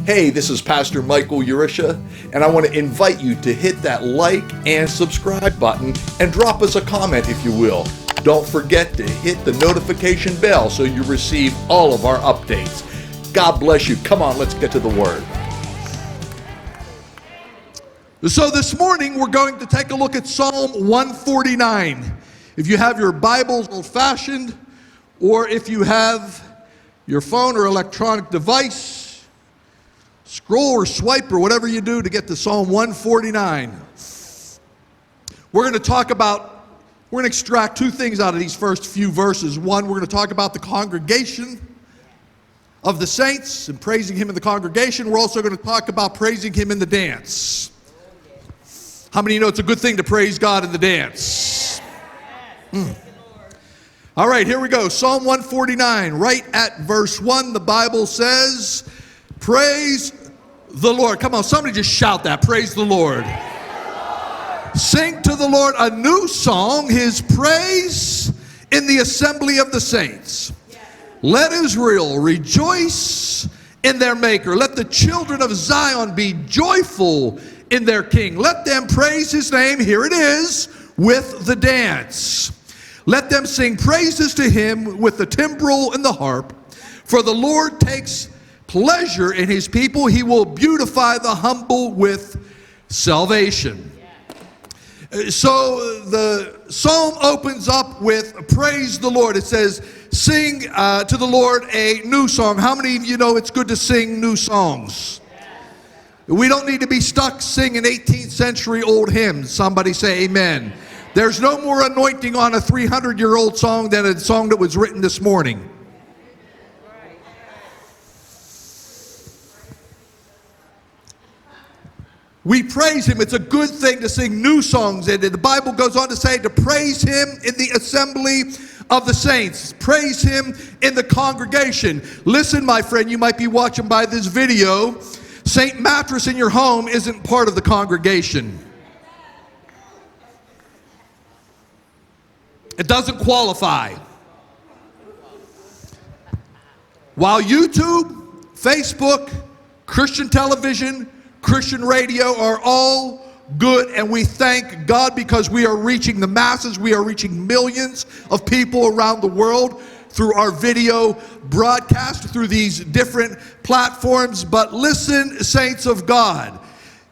Hey, this is Pastor Michael Urisha, and I want to invite you to hit that like and subscribe button and drop us a comment if you will. Don't forget to hit the notification bell so you receive all of our updates. God bless you. Come on, let's get to the Word. So this morning we're going to take a look at Psalm 149. If you have your Bibles old-fashioned, or if you have your phone or electronic device, scroll or swipe or whatever you do to get to Psalm 149. We're going to extract two things out of these first few verses. One, we're going to talk about the congregation of the saints and praising Him in the congregation. We're also going to talk about praising Him in the dance. How many of you know it's a good thing to praise God in the dance? All right, here we go. Psalm 149, right at verse 1, the Bible says, praise the Lord. Come on, somebody just shout that. Praise the Lord. Praise the Lord. Sing to the Lord a new song, His praise in the assembly of the saints. Yes. Let Israel rejoice in their Maker. Let the children of Zion be joyful in their King. Let them praise His name, here it is, with the dance. Let them sing praises to Him with the timbrel and the harp. For the Lord takes pleasure in His people. He will beautify the humble with salvation. So the psalm opens up with praise the Lord. It says, sing to the Lord a new song. How many of you know it's good to sing new songs? We don't need to be stuck singing 18th century old hymns. Somebody say amen. There's no more anointing on a 300-year-old song than a song that was written this morning. We praise Him. It's a good thing to sing new songs. And the Bible goes on to say to praise Him in the assembly of the saints. Praise Him in the congregation. Listen, my friend, you might be watching by this video. St. Mattress in your home isn't part of the congregation. It doesn't qualify. While YouTube, Facebook, Christian television, Christian radio are all good, and we thank God because we are reaching the masses. We are reaching millions of people around the world through our video broadcast, through these different platforms. But listen, saints of God,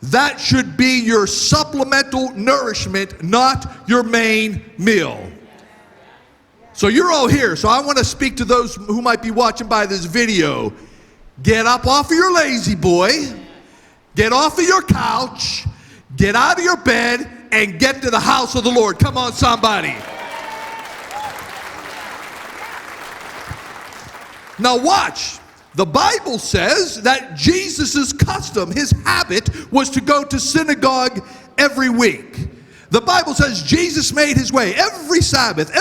that should be your supplemental nourishment, not your main meal. So you're all here, so I want to speak to those who might be watching by this video. Get up off of your lazy boy. Get off of your couch, get out of your bed, and get to the house of the Lord. Come on, somebody. Now watch. The Bible says that Jesus' custom, His habit, was to go to synagogue every week. The Bible says Jesus made His way every Sabbath,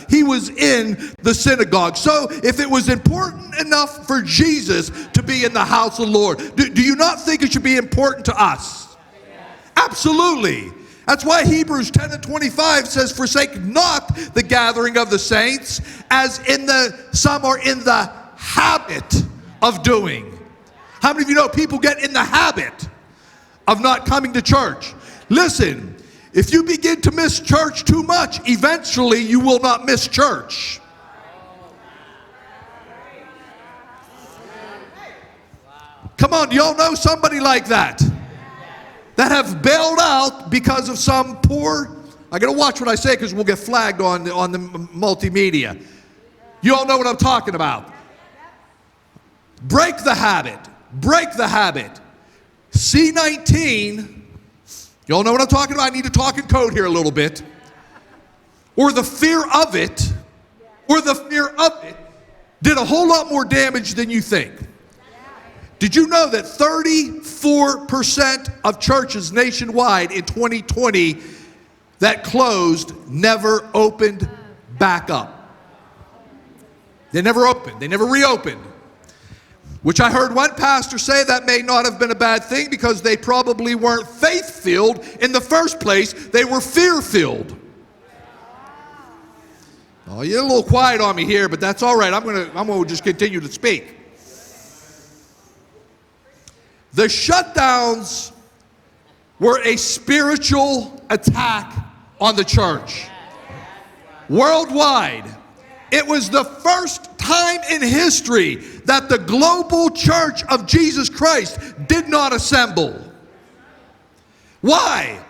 He was in the synagogue. So if it was important enough for Jesus to be in the house of the Lord, do you not think it should be important to us? Absolutely. That's why Hebrews 10 and 25 says, forsake not the gathering of the saints, as some are in the habit of doing. How many of you know people get in the habit of not coming to church? Listen, if you begin to miss church too much, eventually you will not miss church. Come on, do y'all know somebody like that? That have bailed out because of some poor, I gotta watch what I say because we'll get flagged on the multimedia. You all know what I'm talking about. Break the habit. Break the habit. C19, you all know what I'm talking about? I need to talk in code here a little bit. Or the fear of it, did a whole lot more damage than you think. Did you know that 34% of churches nationwide in 2020 that closed never opened back up? They never opened. They never reopened. Which I heard one pastor say that may not have been a bad thing because they probably weren't faith-filled in the first place. They were fear-filled. Oh, you're a little quiet on me here, but that's all right. I'm gonna just continue to speak. The shutdowns were a spiritual attack on the church. Worldwide, it was the first time in history that the global church of Jesus Christ did not assemble. Why?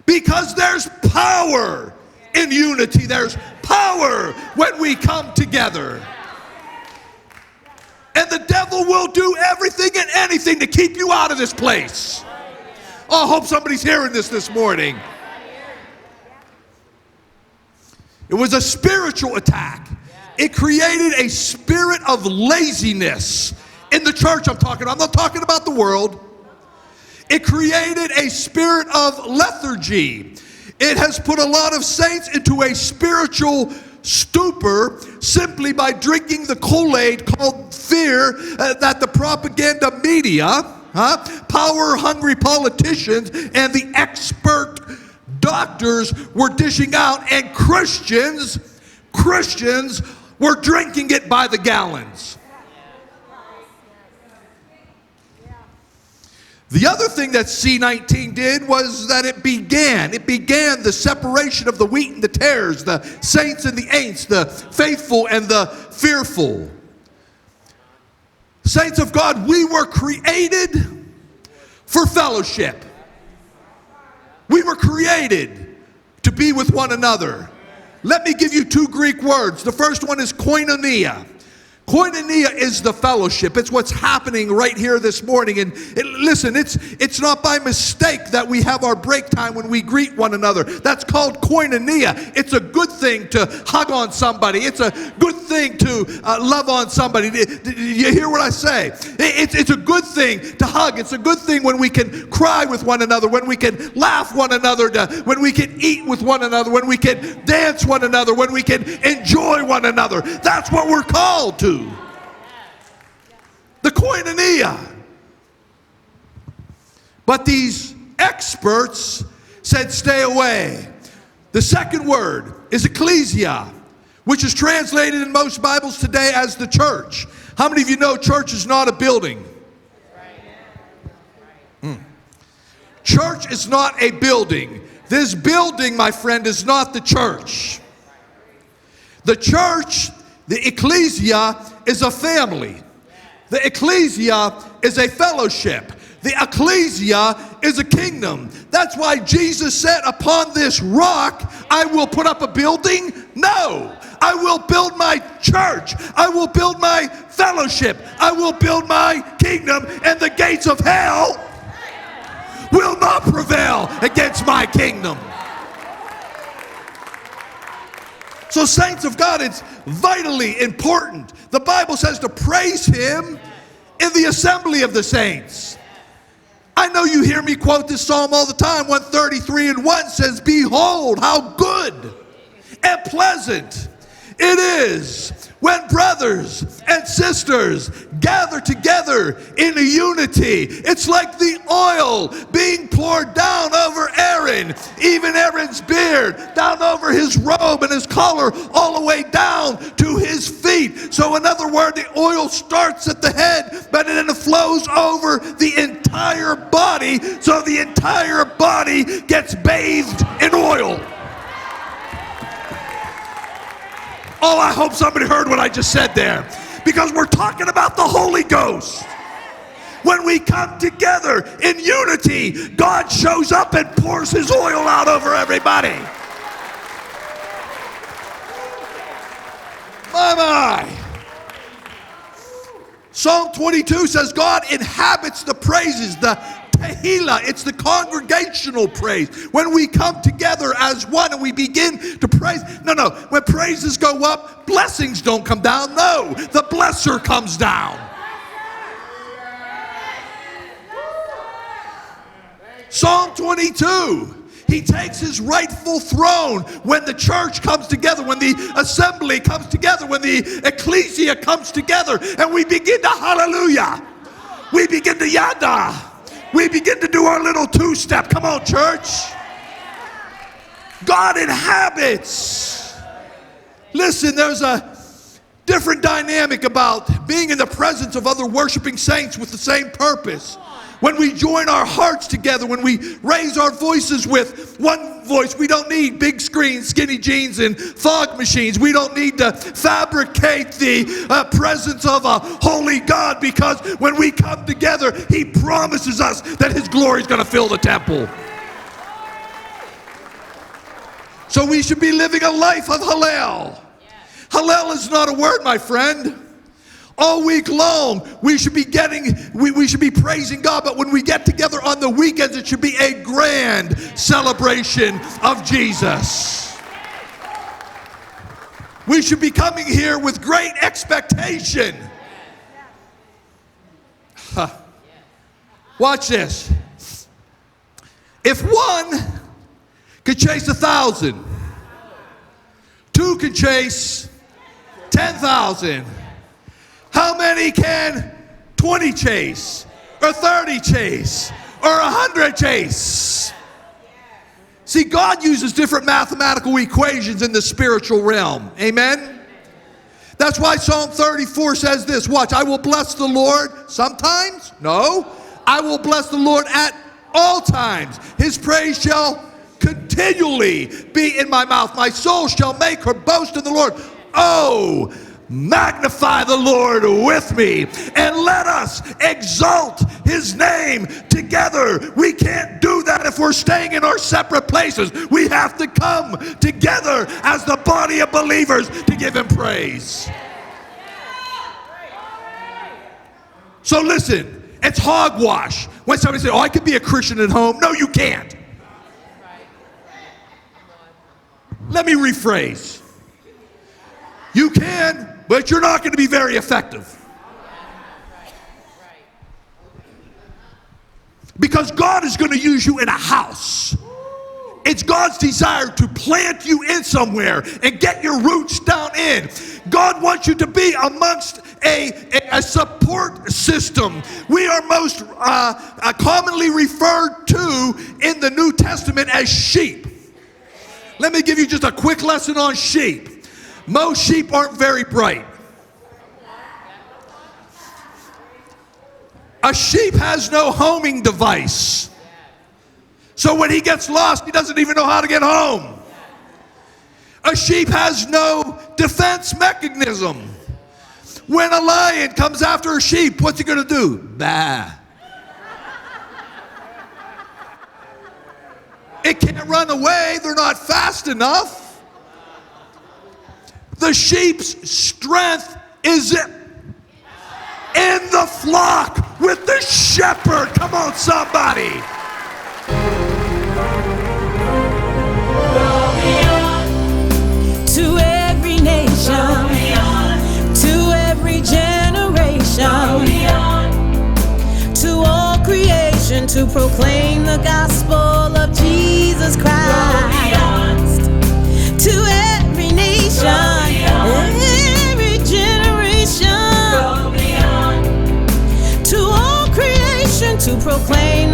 Because there's power in unity. There's power when we come together. And the devil will do everything and anything to keep you out of this place. Oh, I hope somebody's hearing this morning. It was a spiritual attack. It created a spirit of laziness in the church I'm talking about. I'm not talking about the world. It created a spirit of lethargy. It has put a lot of saints into a spiritual stupor simply by drinking the Kool-Aid called fear that the propaganda media, power-hungry politicians, and the expert doctors were dishing out, and Christians were drinking it by the gallons. The other thing that C-19 did was that it began the separation of the wheat and the tares, the saints and the ain'ts, the faithful and the fearful. Saints of God, we were created for fellowship. We were created to be with one another. Let me give you two Greek words. The first one is koinonia. Koinonia is the fellowship. It's what's happening right here this morning. And listen, it's not by mistake that we have our break time when we greet one another. That's called koinonia. It's a good thing to hug on somebody. It's a good thing to love on somebody. You hear what I say? It's a good thing to hug. It's a good thing when we can cry with one another, when we can laugh one another, when we can eat with one another, when we can dance one another, when we can enjoy one another. That's what we're called to. The koinonia. But these experts said stay away. The second word is ecclesia, which is translated in most Bibles today as the church. How many of you know church is not a building? Church is not a building. This building, my friend, is not the church. The church, the ecclesia, is a family. The ecclesia is a fellowship. The ecclesia is a kingdom. That's why Jesus said, upon this rock, I will put up a building. No, I will build my church. I will build my fellowship. I will build my kingdom, and the gates of hell will not prevail against my kingdom. So, saints of God, it's vitally important. The Bible says to praise Him in the assembly of the saints. I know you hear me quote this psalm all the time. 133:1 says, behold, how good and pleasant it is when brothers and sisters gather together in a unity. It's like the oil being poured down over Aaron, even Aaron's beard, down over his robe and his collar, all the way down to his feet. So in other words, the oil starts at the head, but then it flows over the entire body, so the entire body gets bathed in oil. Oh, I hope somebody heard what I just said there. Because we're talking about the Holy Ghost. When we come together in unity, God shows up and pours His oil out over everybody. My. Psalm 22 says God inhabits the praises, the Tehillah. It's the congregational praise. When we come together as one and we begin to praise. No. When praises go up, blessings don't come down. No, the blesser comes down. Psalm 22. He takes His rightful throne when the church comes together, when the assembly comes together, when the ecclesia comes together, and we begin to hallelujah. We begin to yada. We begin to do our little two-step. Come on, church. God inhabits. Listen, there's a different dynamic about being in the presence of other worshiping saints with the same purpose. when we join our hearts together, when we raise our voices with one voice. We don't need big screens, skinny jeans, and fog machines. We don't need to fabricate the presence of a holy God, because when we come together, he promises us that his glory is going to fill the temple. So we should be living a life of Hallel. Hallel is not a word, my friend. All week long, we should be praising God, but when we get together on the weekends, it should be a grand celebration of Jesus. We should be coming here with great expectation. Watch this. If one could chase 1,000, two can chase 10,000. How many can 20 chase, or 30 chase, or 100 chase? See, God uses different mathematical equations in the spiritual realm. Amen? That's why Psalm 34 says this. Watch, I will bless the Lord sometimes. No, I will bless the Lord at all times. His praise shall continually be in my mouth. My soul shall make her boast in the Lord. Oh, magnify the Lord with me, and let us exalt his name together. We can't do that if we're staying in our separate places. We have to come together as the body of believers to give him praise. So listen, it's hogwash when somebody says, oh, I could be a Christian at home. No, you can't. Let me rephrase. You can, but you're not going to be very effective. Because God is going to use you in a house. It's God's desire to plant you in somewhere and get your roots down in. God wants you to be amongst a support system. We are most commonly referred to in the New Testament as sheep. Let me give you just a quick lesson on sheep. Most sheep aren't very bright. A sheep has no homing device. So when he gets lost, he doesn't even know how to get home. A sheep has no defense mechanism. When a lion comes after a sheep, what's he going to do? Bah. It can't run away. They're not fast enough. The sheep's strength is in the flock with the shepherd. Come on, somebody. To every nation, to every generation, to all creation, to proclaim the gospel of Jesus Christ. To every nation, every generation, to all creation, to proclaim